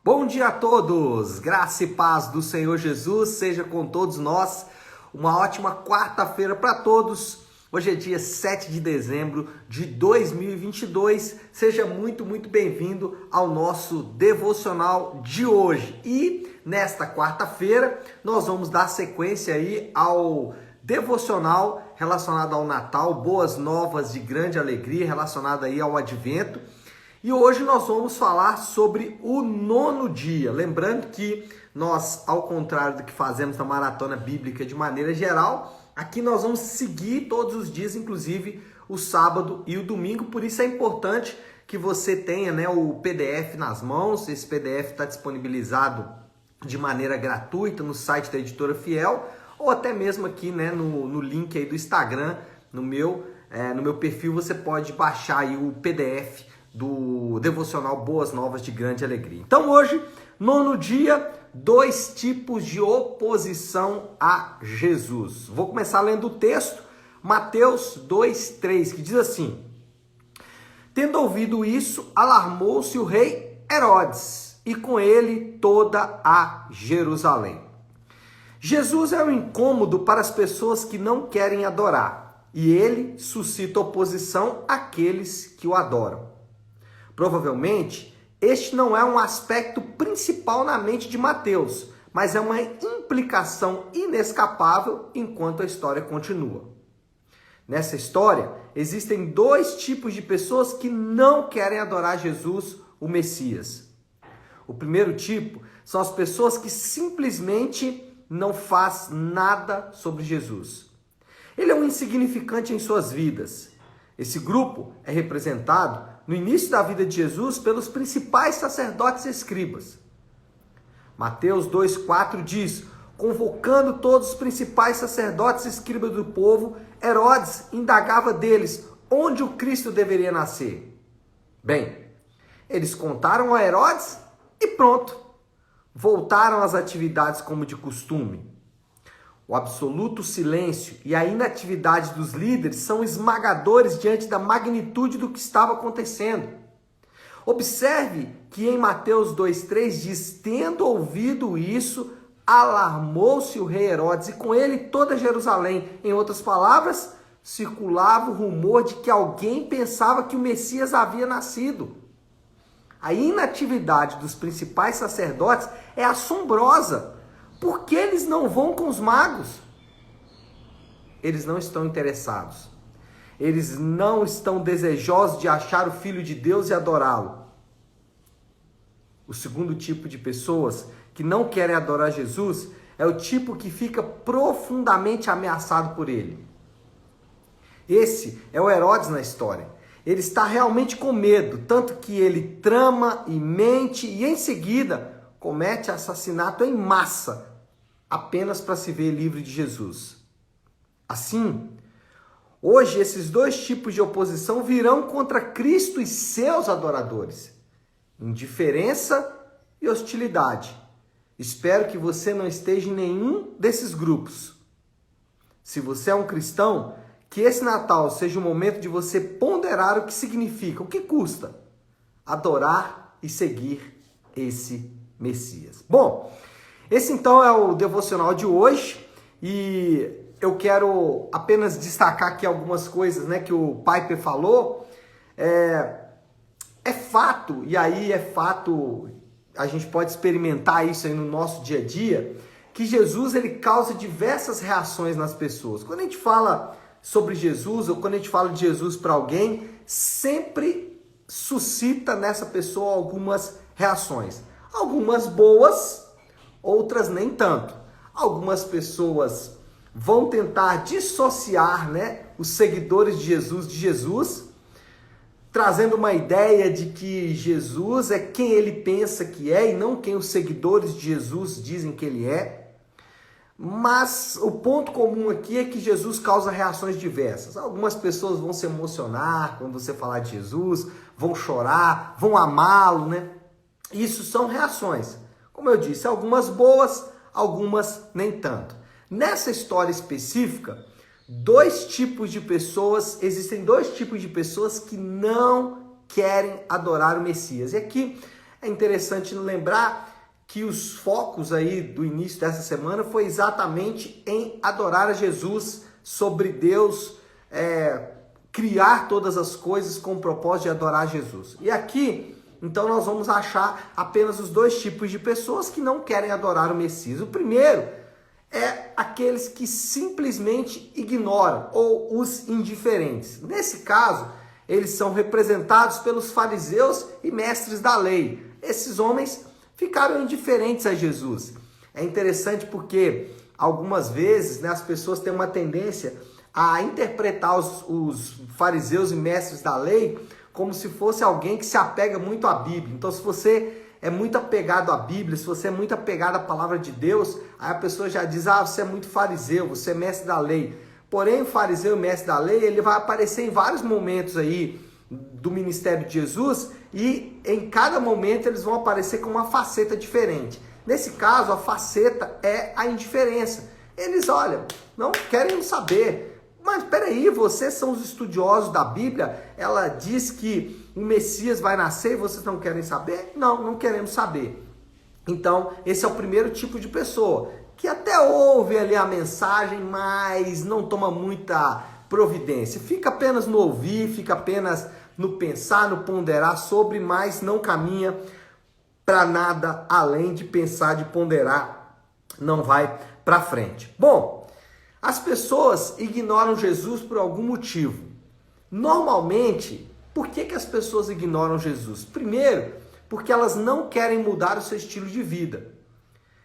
Bom dia a todos, graça e paz do Senhor Jesus seja com todos nós. Uma ótima quarta-feira para todos. Hoje é dia 7 de dezembro de 2022. Seja muito bem-vindo ao nosso devocional de hoje. E nesta quarta-feira nós vamos dar sequência aí ao devocional relacionado ao Natal, boas novas de grande alegria, relacionado aí ao Advento. E hoje nós vamos falar sobre o nono dia. Lembrando que nós, ao contrário do que fazemos na maratona bíblica de maneira geral, aqui nós vamos seguir todos os dias, inclusive o sábado e o domingo. Por isso é importante que você tenha, o PDF nas mãos. Esse PDF está disponibilizado de maneira gratuita no site da Editora Fiel, ou até mesmo aqui no link aí do Instagram, no meu perfil, você pode baixar aí o PDF do devocional Boas Novas de Grande Alegria. Então hoje, nono dia, 2 tipos de oposição a Jesus. Vou começar lendo o texto, Mateus 2:3, que diz assim: Tendo ouvido isso, alarmou-se o rei Herodes, e com ele toda a Jerusalém. Jesus é um incômodo para as pessoas que não querem adorar, e ele suscita oposição àqueles que o adoram. Provavelmente, este não é um aspecto principal na mente de Mateus, mas é uma implicação inescapável enquanto a história continua. Nessa história, existem 2 tipos de pessoas que não querem adorar Jesus, o Messias. O primeiro tipo são as pessoas que simplesmente não fazem nada sobre Jesus. Ele é um insignificante em suas vidas. Esse grupo é representado no início da vida de Jesus pelos principais sacerdotes e escribas. Mateus 2:4 diz: convocando todos os principais sacerdotes e escribas do povo, Herodes indagava deles onde o Cristo deveria nascer. Bem, eles contaram a Herodes e pronto, voltaram às atividades como de costume. O absoluto silêncio e a inatividade dos líderes são esmagadores diante da magnitude do que estava acontecendo. Observe que em Mateus 2:3 diz: tendo ouvido isso, alarmou-se o rei Herodes e com ele toda Jerusalém. Em outras palavras, circulava o rumor de que alguém pensava que o Messias havia nascido. A inatividade dos principais sacerdotes é assombrosa. Por que eles não vão com os magos? Eles não estão interessados. Eles não estão desejosos de achar o Filho de Deus e adorá-lo. O segundo tipo de pessoas que não querem adorar Jesus é o tipo que fica profundamente ameaçado por ele. Esse é o Herodes na história. Ele está realmente com medo, tanto que ele trama e mente e em seguida comete assassinato em massa, apenas para se ver livre de Jesus. Assim, hoje esses 2 tipos de oposição virão contra Cristo e seus adoradores. Indiferença e hostilidade. Espero que você não esteja em nenhum desses grupos. Se você é um cristão, que esse Natal seja o momento de você ponderar o que significa, o que custa adorar e seguir esse Messias. Bom, esse então é o devocional de hoje e eu quero apenas destacar aqui algumas coisas que o Piper falou. É fato, e aí é fato, a gente pode experimentar isso aí no nosso dia a dia, que Jesus ele causa diversas reações nas pessoas. Quando a gente fala sobre Jesus ou quando a gente fala de Jesus para alguém, sempre suscita nessa pessoa algumas reações. Algumas boas, outras nem tanto. Algumas pessoas vão tentar dissociar os seguidores de Jesus, trazendo uma ideia de que Jesus é quem ele pensa que é e não quem os seguidores de Jesus dizem que ele é. Mas o ponto comum aqui é que Jesus causa reações diversas. Algumas pessoas vão se emocionar quando você falar de Jesus, vão chorar, vão amá-lo, Isso são reações. Como eu disse, algumas boas, algumas nem tanto. Nessa história específica, existem dois tipos de pessoas que não querem adorar o Messias. E aqui É interessante lembrar que os focos aí do início dessa semana foi exatamente em adorar a Jesus, sobre Deus criar todas as coisas com o propósito de adorar Jesus. E aqui, então, nós vamos achar apenas os dois tipos de pessoas que não querem adorar o Messias. O primeiro é aqueles que simplesmente ignoram, ou os indiferentes. Nesse caso, eles são representados pelos fariseus e mestres da lei. Esses homens ficaram indiferentes a Jesus. É interessante porque algumas vezes, né, as pessoas têm uma tendência a interpretar os fariseus e mestres da lei como se fosse alguém que se apega muito à Bíblia. Então, se você é muito apegado à Bíblia, se você é muito apegado à palavra de Deus, aí a pessoa já diz, você é muito fariseu, você é mestre da lei. Porém, o fariseu e mestre da lei, ele vai aparecer em vários momentos aí do ministério de Jesus, e em cada momento eles vão aparecer com uma faceta diferente. Nesse caso, a faceta é a indiferença. Eles, olha, não querem saber. Mas peraí, vocês são os estudiosos da Bíblia, ela diz que o Messias vai nascer e vocês não querem saber? Não, não queremos saber. Então, esse é o primeiro tipo de pessoa, que até ouve ali a mensagem, mas não toma muita providência. Fica apenas no ouvir, fica apenas no pensar, no ponderar sobre, mas não caminha para nada além de pensar, de ponderar, não vai para frente. Bom, as pessoas ignoram Jesus por algum motivo. Normalmente, por que as pessoas ignoram Jesus? Primeiro, porque elas não querem mudar o seu estilo de vida.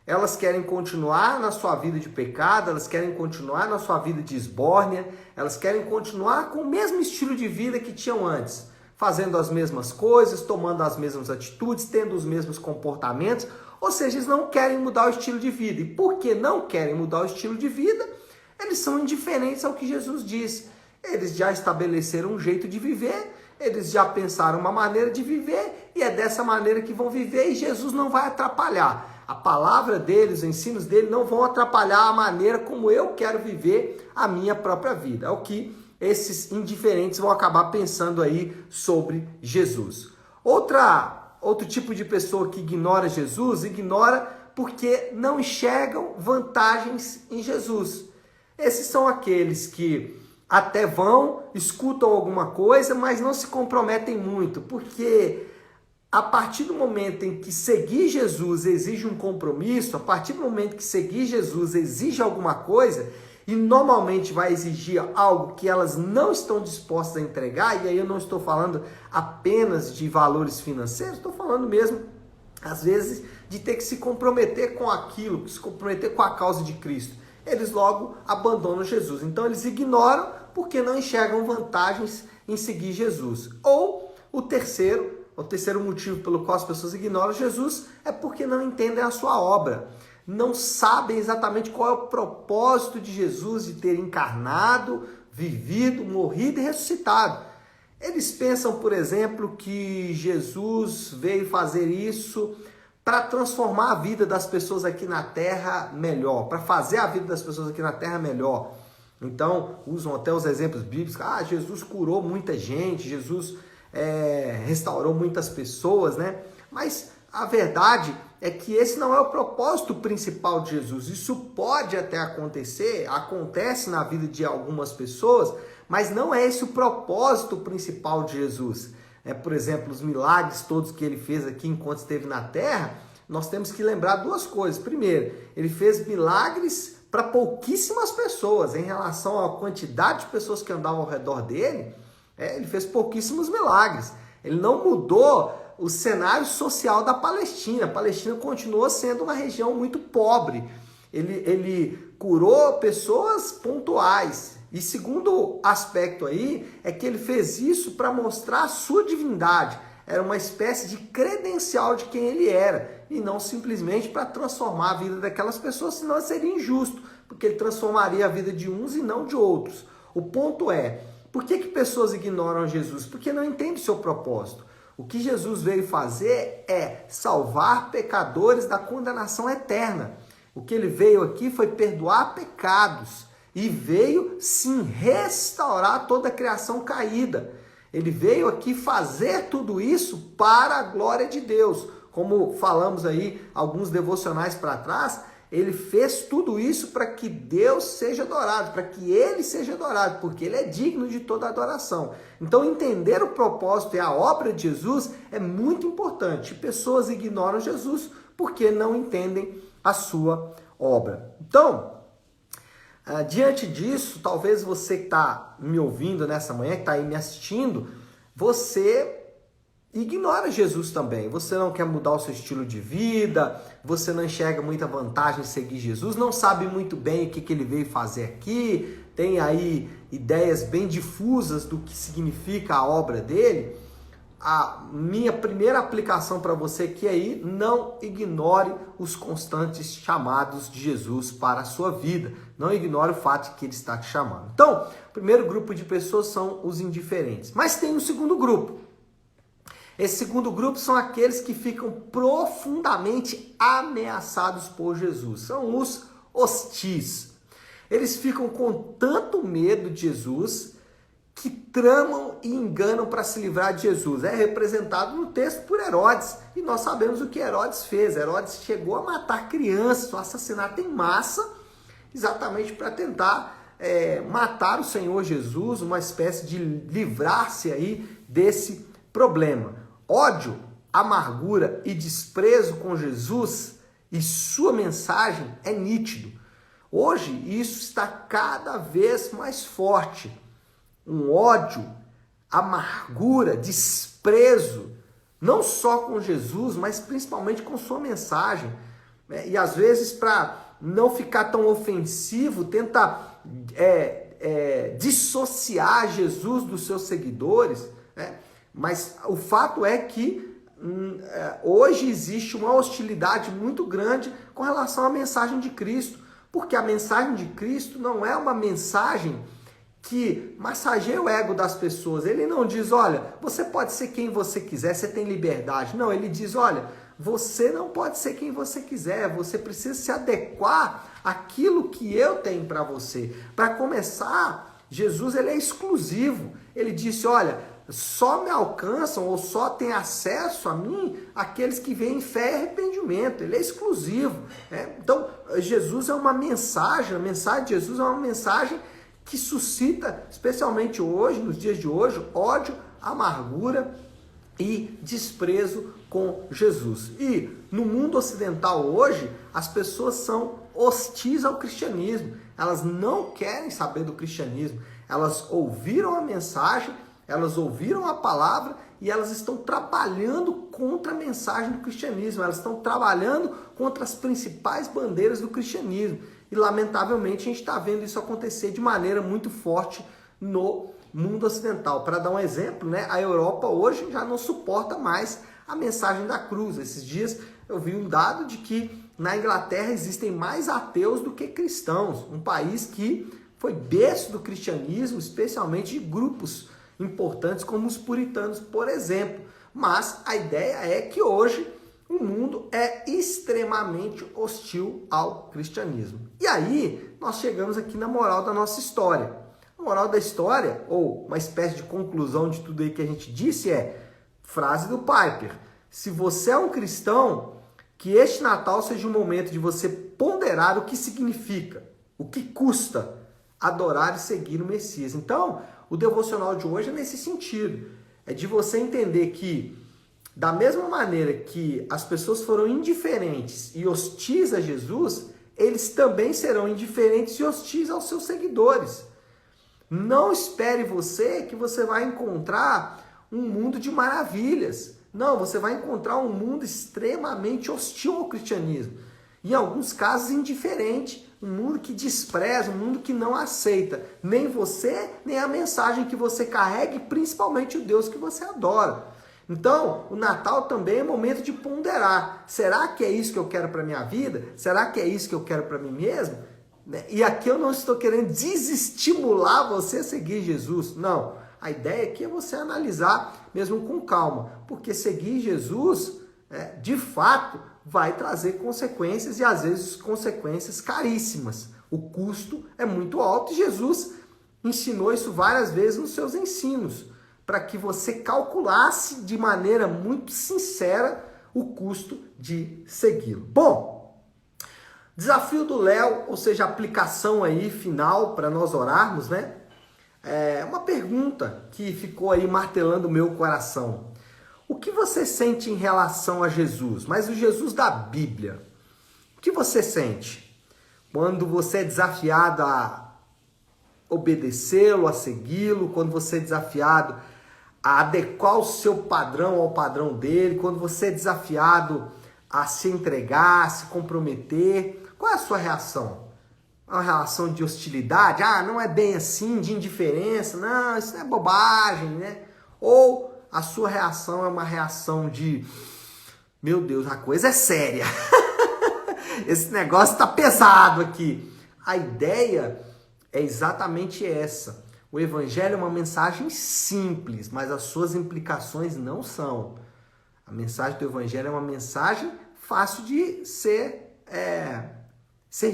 Elas querem continuar na sua vida de pecado, elas querem continuar na sua vida de esbórnia, elas querem continuar com o mesmo estilo de vida que tinham antes, fazendo as mesmas coisas, tomando as mesmas atitudes, tendo os mesmos comportamentos, ou seja, eles não querem mudar o estilo de vida. E porque não querem mudar o estilo de vida, eles são indiferentes ao que Jesus diz. Eles já estabeleceram um jeito de viver, eles já pensaram uma maneira de viver, e é dessa maneira que vão viver, e Jesus não vai atrapalhar. A palavra deles, os ensinos dele não vão atrapalhar a maneira como eu quero viver a minha própria vida. É o que esses indiferentes vão acabar pensando aí sobre Jesus. Outro tipo de pessoa que ignora Jesus, ignora porque não enxergam vantagens em Jesus. Esses são aqueles que até vão, escutam alguma coisa, mas não se comprometem muito, porque a partir do momento em que seguir Jesus exige um compromisso, a partir do momento que seguir Jesus exige alguma coisa, e normalmente vai exigir algo que elas não estão dispostas a entregar, e aí eu não estou falando apenas de valores financeiros, estou falando mesmo, às vezes, de ter que se comprometer com aquilo, se comprometer com a causa de Cristo. Eles logo abandonam Jesus. Então eles ignoram porque não enxergam vantagens em seguir Jesus. Ou o terceiro motivo pelo qual as pessoas ignoram Jesus é porque não entendem a sua obra. Não sabem exatamente qual é o propósito de Jesus de ter encarnado, vivido, morrido e ressuscitado. Eles pensam, por exemplo, que Jesus veio fazer isso para transformar a vida das pessoas aqui na Terra melhor, para fazer a vida das pessoas aqui na Terra melhor. Então, usam até os exemplos bíblicos. Jesus curou muita gente, Jesus restaurou muitas pessoas, né? Mas a verdade é que esse não é o propósito principal de Jesus. Isso pode até acontecer, acontece na vida de algumas pessoas, mas não é esse o propósito principal de Jesus. Por exemplo, os milagres todos que ele fez aqui enquanto esteve na Terra, nós temos que lembrar duas coisas. Primeiro, ele fez milagres para pouquíssimas pessoas. Em relação à quantidade de pessoas que andavam ao redor dele, ele fez pouquíssimos milagres. Ele não mudou o cenário social da Palestina. A Palestina continuou sendo uma região muito pobre. Ele curou pessoas pontuais. E segundo aspecto aí, é que ele fez isso para mostrar a sua divindade. Era uma espécie de credencial de quem ele era, e não simplesmente para transformar a vida daquelas pessoas, senão seria injusto, porque ele transformaria a vida de uns e não de outros. O ponto é, por que pessoas ignoram Jesus? Porque não entendem o seu propósito. O que Jesus veio fazer é salvar pecadores da condenação eterna. O que ele veio aqui foi perdoar pecados. E veio, sim, restaurar toda a criação caída. Ele veio aqui fazer tudo isso para a glória de Deus. como falamos aí alguns devocionais para trás, ele fez tudo isso para que Deus seja adorado, para que ele seja adorado, porque ele é digno de toda adoração. Então, entender o propósito e a obra de Jesus é muito importante. Pessoas ignoram Jesus porque não entendem a sua obra. Então, diante disso, talvez você que está me ouvindo nessa manhã, que está aí me assistindo, você ignora Jesus também. Você não quer mudar o seu estilo de vida, você não enxerga muita vantagem em seguir Jesus, não sabe muito bem o que ele veio fazer aqui, tem aí ideias bem difusas do que significa a obra dele. A minha primeira aplicação para você aqui é não ignore os constantes chamados de Jesus para a sua vida. Não ignore o fato de que ele está te chamando. Então, o primeiro grupo de pessoas são os indiferentes. Mas tem um segundo grupo. Esse segundo grupo são aqueles que ficam profundamente ameaçados por Jesus. São os hostis. Eles ficam com tanto medo de Jesus que tramam e enganam para se livrar de Jesus. É representado no texto por Herodes. E nós sabemos o que Herodes fez. Herodes chegou a matar crianças, o assassinato em massa, exatamente para tentar matar o Senhor Jesus, uma espécie de livrar-se aí desse problema. Ódio, amargura e desprezo com Jesus e sua mensagem é nítido. Hoje isso está cada vez mais forte. Um ódio, amargura, desprezo, não só com Jesus, mas principalmente com sua mensagem. E às vezes, para não ficar tão ofensivo, tenta dissociar Jesus dos seus seguidores, mas o fato é que hoje existe uma hostilidade muito grande com relação à mensagem de Cristo, porque a mensagem de Cristo não é uma mensagem que massageia o ego das pessoas. Ele não diz, olha, você pode ser quem você quiser, você tem liberdade. Não, ele diz, olha, você não pode ser quem você quiser, você precisa se adequar àquilo que eu tenho para você. Para começar, Jesus ele é exclusivo. Ele disse, olha, só me alcançam ou só têm acesso a mim aqueles que vêm em fé e arrependimento. Ele é exclusivo. Então, Jesus é uma mensagem, a mensagem de Jesus é uma mensagem que suscita, especialmente hoje, nos dias de hoje, ódio, amargura e desprezo com Jesus. E no mundo ocidental hoje, as pessoas são hostis ao cristianismo. Elas não querem saber do cristianismo. Elas ouviram a mensagem, elas ouviram a palavra e elas estão trabalhando contra a mensagem do cristianismo. Elas estão trabalhando contra as principais bandeiras do cristianismo. E, lamentavelmente, a gente está vendo isso acontecer de maneira muito forte no mundo ocidental. Para dar um exemplo, a Europa hoje já não suporta mais a mensagem da cruz. Esses dias eu vi um dado de que na Inglaterra existem mais ateus do que cristãos. Um país que foi berço do cristianismo, especialmente de grupos importantes como os puritanos, por exemplo. Mas a ideia é que hoje o mundo é extremamente hostil ao cristianismo. E aí nós chegamos aqui na moral da nossa história. A moral da história, ou uma espécie de conclusão de tudo aí que a gente disse frase do Piper: se você é um cristão, que este Natal seja um momento de você ponderar o que significa, o que custa adorar e seguir o Messias. Então, o devocional de hoje é nesse sentido. É de você entender que, da mesma maneira que as pessoas foram indiferentes e hostis a Jesus, eles também serão indiferentes e hostis aos seus seguidores. Não espere que você vai encontrar um mundo de maravilhas. Não, você vai encontrar um mundo extremamente hostil ao cristianismo. Em alguns casos, indiferente. Um mundo que despreza, um mundo que não aceita nem você, nem a mensagem que você carrega e principalmente o Deus que você adora. Então, o Natal também é momento de ponderar. Será que é isso que eu quero para minha vida? Será que é isso que eu quero para mim mesmo? E aqui eu não estou querendo desestimular você a seguir Jesus. Não. A ideia aqui é você analisar mesmo com calma. Porque seguir Jesus, de fato, vai trazer consequências e às vezes consequências caríssimas. O custo é muito alto e Jesus ensinou isso várias vezes nos seus ensinos, para que você calculasse de maneira muito sincera o custo de segui-lo. Bom, desafio do Léo, ou seja, aplicação aí final para nós orarmos, né? É uma pergunta que ficou aí martelando o meu coração. O que você sente em relação a Jesus? Mas o Jesus da Bíblia. O que você sente quando você é desafiado a obedecê-lo, a segui-lo, quando você é desafiado a adequar o seu padrão ao padrão dele, quando você é desafiado a se entregar, a se comprometer? Qual é a sua reação? Uma relação de hostilidade? Ah, não é bem assim, de indiferença, não, isso é bobagem, né? Ou a sua reação é uma reação de, meu Deus, a coisa é séria. Esse negócio tá pesado aqui. A ideia é exatamente essa. O evangelho é uma mensagem simples, mas as suas implicações não são. A mensagem do evangelho é uma mensagem fácil de ser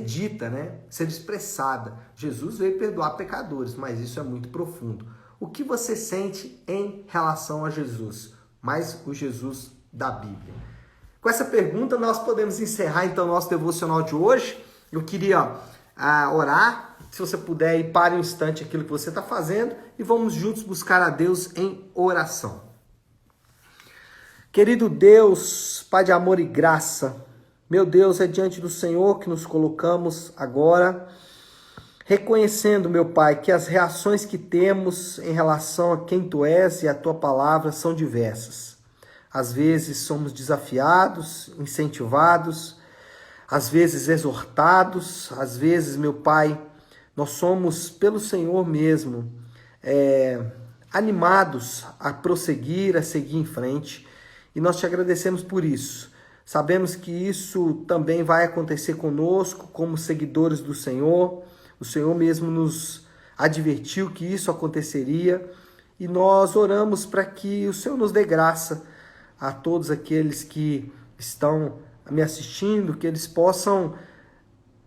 dita, né? Ser expressada. Jesus veio perdoar pecadores, mas isso é muito profundo. O que você sente em relação a Jesus? Mais o Jesus da Bíblia. Com essa pergunta, nós podemos encerrar então o nosso devocional de hoje. Eu queria orar. Se você puder, pare um instante aquilo que você está fazendo e vamos juntos buscar a Deus em oração. Querido Deus, Pai de amor e graça, meu Deus, é diante do Senhor que nos colocamos agora, reconhecendo, meu Pai, que as reações que temos em relação a quem Tu és e a Tua palavra são diversas. Às vezes somos desafiados, incentivados, às vezes exortados, às vezes, meu Pai, nós somos pelo Senhor mesmo animados a prosseguir, a seguir em frente, e nós Te agradecemos por isso. Sabemos que isso também vai acontecer conosco como seguidores do Senhor. O Senhor mesmo nos advertiu que isso aconteceria e nós oramos para que o Senhor nos dê graça a todos aqueles que estão me assistindo, que eles possam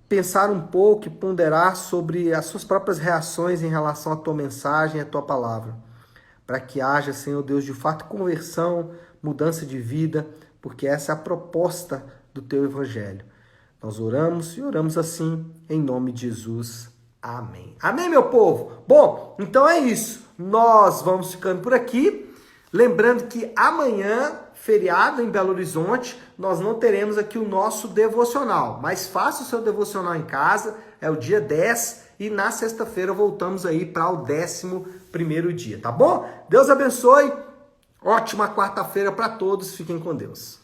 pensar um pouco e ponderar sobre as suas próprias reações em relação à Tua mensagem, à Tua palavra, para que haja, Senhor Deus, de fato conversão, mudança de vida, porque essa é a proposta do Teu Evangelho. Nós oramos e oramos assim, em nome de Jesus. Amém. Amém, meu povo? Bom, então é isso. Nós vamos ficando por aqui. Lembrando que amanhã, feriado em Belo Horizonte, nós não teremos aqui o nosso devocional. Mas faça o seu devocional em casa, é o dia 10 e na sexta-feira voltamos aí para o 11º dia, tá bom? Deus abençoe. Ótima quarta-feira para todos. Fiquem com Deus.